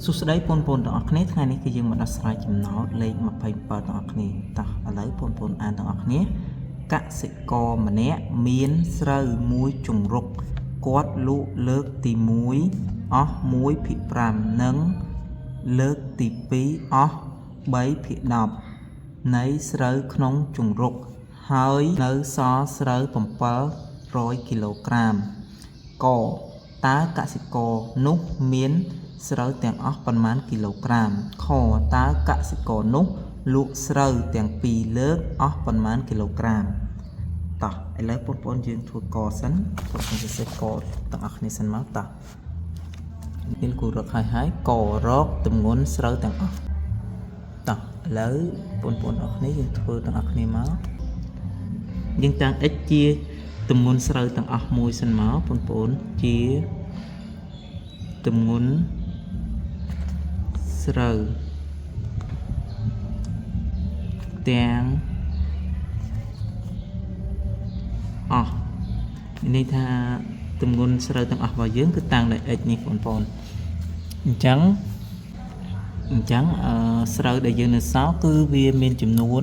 សួស្តីបងប្អូនទាំងអស់គ្នាថ្ងៃនេះគឺយើងមកដោះស្រាយចំណោទលេខ27ទាំងអស់គ្នាតោះឥឡូវបងប្អូនអានទាំងអស់គ្នាកសិករម្នាក់មានស្រូវមួយជង្រុកគាត់លក់លើកទី1អស់ 1/5 និងលើកទី2អស់ 3/10 នៃស្រូវក្នុងជង្រុកហើយនៅសល់ស្រូវ700គីឡូក្រាមកតើកសិករនោះមានស្រូវទាំងអស់ប៉ុន្មានគីឡូក្រាមខតើកសិករនោះលក់ស្រូវទាំងពីរលើកអស់ប៉ុន្មានគីឡូក្រាមតោះឥឡូវបងប្អូនយើងធ្វើកសិនបងប្អូនសរសេរកទាំងអស់គ្នាសិនមកតោះមានគូរកហើករកទម្ងន់ស្រូវទាំងអស់តោះឥឡូវបងប្អូនអស់គ្នាយើងធ្វើទាំងអស់គ្នាមកយើងតាំង x ជាទម្ងន់ស្រូវទាំងអស់មួយសិនមកបងប្អូនជាទម្ងន់ស្រូវទាំងអស់មានន័យថាទម្ងន់ស្រូវទាំងអស់របស់យើងគឺតាំងដោយ x នេះបងប្អូនអញ្ចឹងស្រូវដែលយើងនៅសល់គឺវាមានចំនួន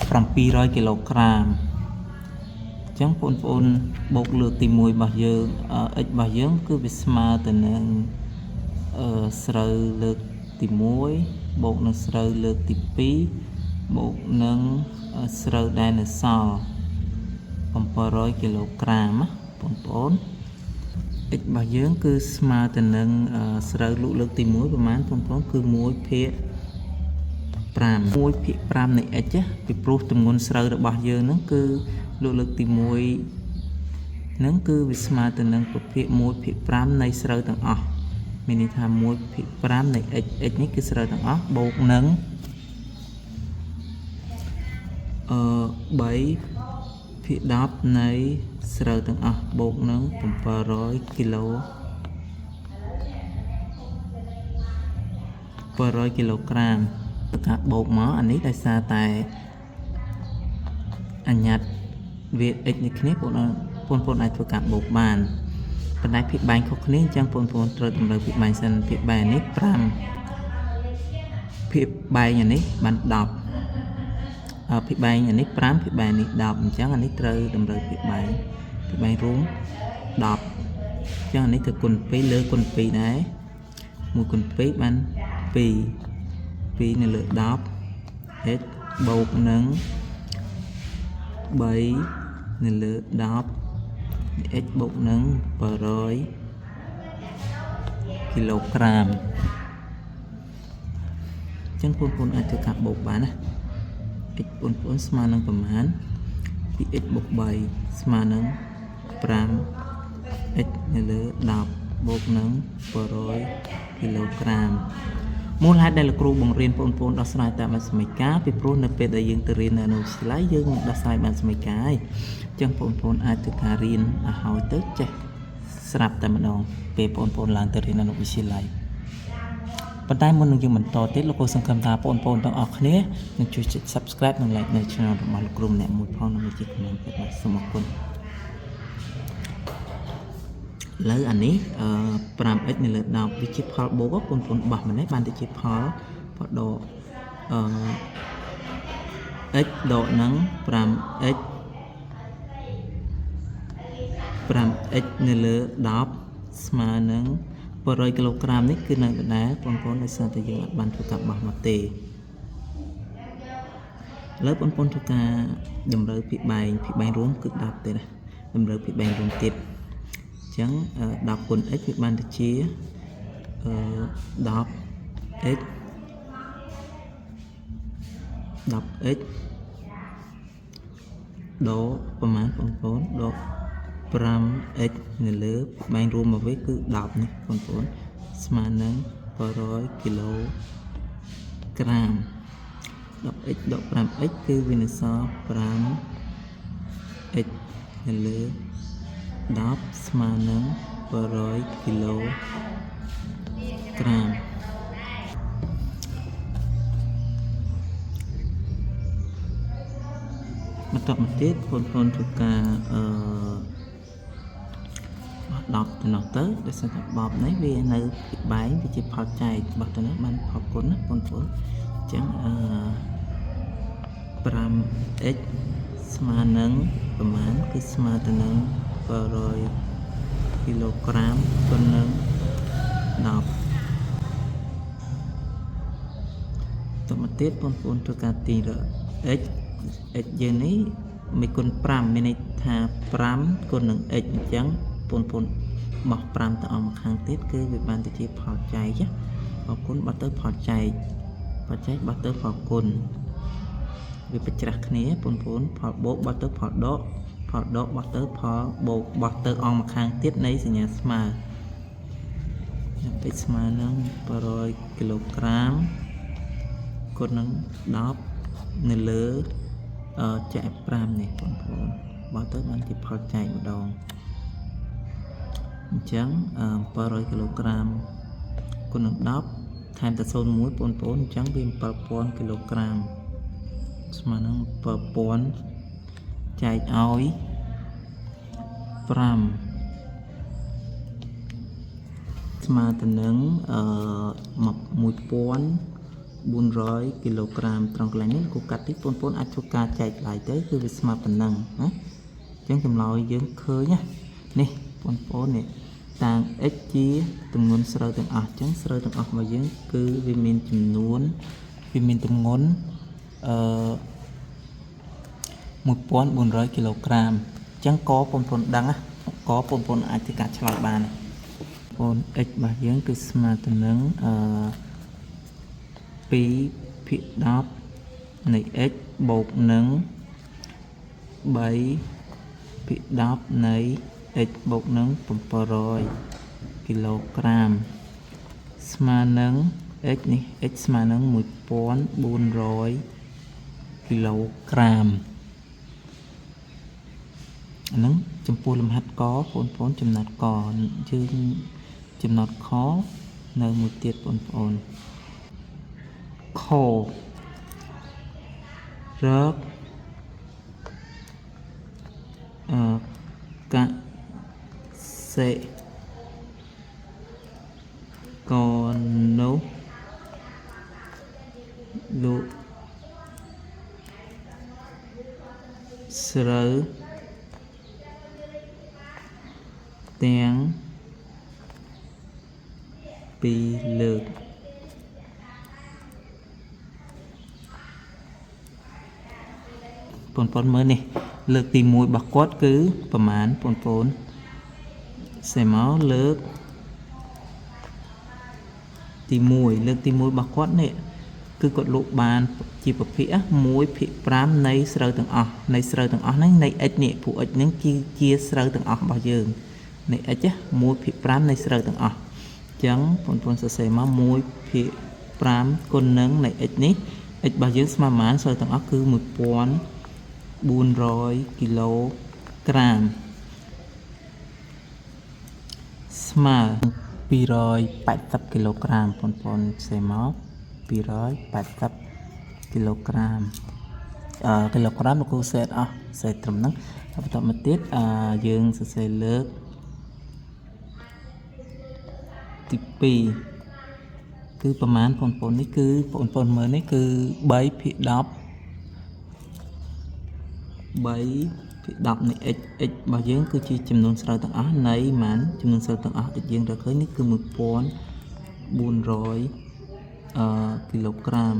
700គីឡូក្រាមអញ្ចឹងបងប្អូនបូកលើកទី1របស់យើង x របស់យើងគឺវាស្មើទៅនឹងស្រូវលើកទី1បូកនឹងស្រូវលើកទី2បូកនឹងស្រូវដែលនៅសល់700គីឡូក្រាមបងប្អូន x របស់យើងគឺស្មើទៅនឹងស្រូវលក់លើកទី1ប្រហែលបងប្អូនគឺ1/5 នៃ x ពីព្រោះទម្ងន់ស្រូវរបស់យើងហ្នឹងគឺលក់លើកទី1ហ្នឹងគឺវាស្មើទៅនឹងប្រភេទ 1/5 នៃស្រូវទាំងអស់មានន័យថា 1/5 នៃ x នេះគឺស្រូវទាំងអស់បូកនឹង3/10 នៃស្រូវទាំងអស់បូកនឹង700គីឡូក្រាមការបូកមកអានេះដោយសារតែអញ្ញត្តិវា x នេះគ្នាបងប្អូនអាចធ្វើការបូកបានប៉ុន្តែភាគបែងខុសគ្នាអញ្ចឹងបងប្អូនត្រូវតម្រូវភាគបែងសិនភាគបែងនេះ5ភាគបែងអានេះបាន10ភាគបែងអានេះ5ភាគបែងនេះ10អញ្ចឹងអានេះត្រូវតម្រូវភាគបែងរួម10អញ្ចឹងអានេះត្រូវគុណ2លើគុណ2ដែរ1គុណ2បាន2នៅលើ10 x បូកនឹង3នៅលើ10 x បូកនឹង700គីឡូក្រាមអញ្ចឹងបងប្អូនអាចធ្វើការបូកបានណា x បងប្អូនស្មើនឹងប្រមាណពី x បូក3ស្មើនឹង5 x នៅលើ10បូកនឹង700គីឡូក្រាមមូលហេតុដែលលោកគ្រូបង្រៀនបងប្អូនដោះស្រាយតាមបែបសមីការពីព្រោះនៅពេលដែលយើងទៅរៀននៅវិទ្យាល័យយើងនឹងដោះស្រាយបែបសមីការហើយអញ្ចឹងបងប្អូនអាចធ្វើការរៀនឲ្យហើយទៅចេះស្រាប់តែម្ដងពេលបងប្អូនឡើងទៅរៀននៅវិទ្យាល័យប៉ុន្តែមុននឹងយើងបន្តទៀតលោកគ្រូសង្ឃឹមថាបងប្អូនទាំងអស់គ្នានឹងជួយចុច Subscribe និង Like នៅ Channel របស់លោកគ្រូម្នាក់មួយផងដើម្បីជាកម្លាំងចិត្តបាទសូមអរគុណលើអានេះ5x នៅលើ10វាជាផលបូកបងប្អូនបោះម្នេះបានទៅជាផលបដកx ដកនឹង 5x នៅលើ10ស្មើនឹង700គីឡូក្រាមនេះគឺនៅដដែលបងប្អូនដោយសារតែយើងអត់បានធ្វើការបោះមកទេឥឡូវបងប្អូនធ្វើការតម្រូវភាគបែងរួមគឺ10ទេណាតម្រូវភាគបែងរួមទៀតអញ្ចឹង10គុណ x វាបានទៅជា10x ដកប្រមាណបងប្អូនដក 5x នៅលើបែងរួមមកវិញគឺ10នេះបងប្អូនស្មើនឹង700គីឡូក្រាម 10x ដក 5x គឺវានៅសល់ 5x នៅលើ10ស្មើនឹង700គីឡូក្រាមបន្តមកទៀតបងប្អូនធ្វើការ 10ទៅនោះទៅដោយសារតែបបនេះវានៅពីបែងវាជាផលចែករបស់ទៅនោះបានផលគុណណាបងប្អូនអញ្ចឹង5x ស្មើនឹងប្រមាណគឺស្មើទៅនឹង700គីឡូក្រាមគុណនឹង10តមកទៀតបងប្អូនធ្វើការទាញរក x យើងនេះមួយគុណ5មានន័យថា5គុណនឹង x អញ្ចឹងបងប្អូនបោះ5ទៅអស់មកខាងទៀតគឺវាបានទៅជាផលចែកបងប្អូនបោះទៅផលចែកបោះទៅផលគុណវាប្រច្រាស់គ្នាបងប្អូនផលបូកបោះទៅផលដកបោះទៅផលបូកបោះទៅអស់មកខាងទៀតនៃសញ្ញាស្មើ x ស្មើនឹង700គីឡូក្រាមគុណនឹង10នៅលើចែក5នេះបងប្អូនបោះទៅបានជាផលចែកម្ដងអញ្ចឹង700គីឡូក្រាមគុណនឹង10ថែមតែ01បងប្អូនអញ្ចឹងវា7000គីឡូក្រាមស្មើនឹង7000ចែកឲ្យ5ស្មើទៅនឹង1400គីឡូក្រាមត្រង់កន្លែងនេះគូកាត់តិចបងប្អូនអាចធ្វើការចែកឡាយទៅគឺវាស្មើប៉ុណ្ណឹងណាអញ្ចឹងចម្លើយយើងឃើញណានេះបងប្អូននេះតាំង x ជាទម្ងន់ស្រូវទាំងអស់អញ្ចឹងស្រូវទាំងអស់របស់យើងគឺវាមានចំនួនវាមានទម្ងន់1400គីឡូក្រាមអញ្ចឹងកបងប្អូនដឹងណាកបងប្អូនអាចធ្វើការឆ្លើយបានបង x របស់យើងគឺស្មើទៅនឹង2/10 នៃ x បូកនឹង3/10 នៃ x បូកនឹង700គីឡូក្រាមស្មើនឹង x នេះ x ស្មើនឹង1400គីឡូក្រាមអាហ្នឹងចំពោះលំហាត់កបងប្អូនចំណត់កយើងចំណត់ខនៅមួយទៀតបងប្អូនខរកកសិករនោះលក់ស្រូវទាំងពីរលើកបងប្អូនមើលនេះលើកទី1របស់គាត់គឺប្រមាណបងប្អូនសេមកលើកទី1របស់គាត់នេះគឺគាត់លក់បានជាប្រភេទ1/5នៃស្រូវទាំងអស់ហ្នឹងនៃ x នេះព្រោះ x ហ្នឹងជាស្រូវទាំងអស់របស់យើងនៃ x 1/5នៃស្រូវទាំងអស់អញ្ចឹងបងប្អូនសរសេរមក1/5គុណនឹងនៃ x នេះ x របស់យើងស្មើប៉ុន្មានស្រូវទាំងអស់គឺ1400គីឡូក្រាមស្មើ280គីឡូក្រាមបងប្អូនផ្សេងមក280គីឡូក្រាមគីឡូក្រាមលោកគ្រូសេតអស់សេតត្រឹមហ្នឹងបន្តមកទៀតយើងសរសេរលើកទី2គឺប្រមាណបងប្អូននេះគឺបងប្អូនមើលនេះគឺ3/10នៃ x របស់យើងគឺជាចំនួនស្រូវទាំងអស់នៃប៉ុន្មានចំនួនស្រូវទាំងអស់ x យើងរកឃើញនេះគឺ1400គីឡូក្រាម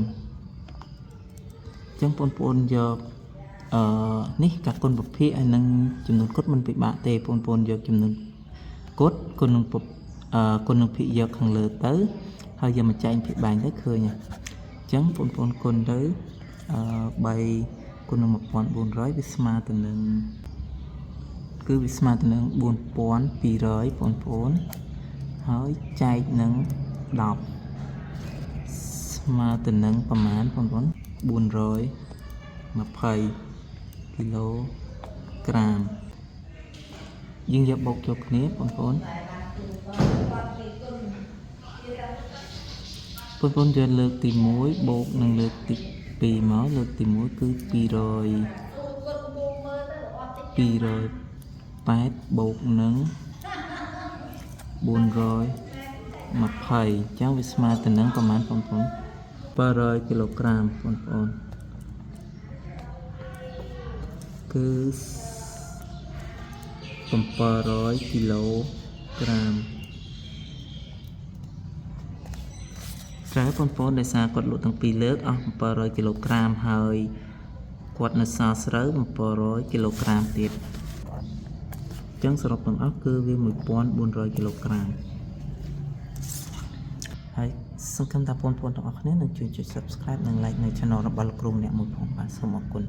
អញ្ចឹងបងប្អូនយកនេះការគុណប្រភេទហើយនឹងចំនួនគុណមិនពិបាកទេបងប្អូនយកចំនួនគុណគុណនឹងភាគយកខាងលើទៅហើយយកមកចែកភាគបែងទៅឃើញអញ្ចឹងបងប្អូនគុណទៅ3គុណនឹង1400វាស្មើទៅនឹងវាស្មើទៅនឹង4200បងប្អូនហើយចែកនឹង10ស្មើទៅនឹងប្រមាណបងប្អូន420គីឡូក្រាមយើងយកបូកចូលគ្នាបងប្អូនយកលើកទី1បូកនឹងលើកទី2មកលើកទី1គឺ208បូកនឹង 420ចឹងវាស្មើទៅនឹងប្រមាណបងប្អូន700គីឡូក្រាមបងប្អូនគឺ700គីឡូក្រាមត្រូវបងប្អូនដោយសារគាត់លក់ទាំងពីរលើកអស់700គីឡូក្រាមហើយគាត់នៅសល់ស្រូវ700គីឡូក្រាមទៀតអញ្ចឹងសរុបទាំងអស់គឺវា1400គីឡូក្រាមហើយសង្ឃឹមថាបងប្អូនទាំងអស់គ្នានឹងជួយចុច Subscribe និង Like នៅ Channel របស់លោកគ្រូម្នាក់មួយផងបាទសូមអរគុណ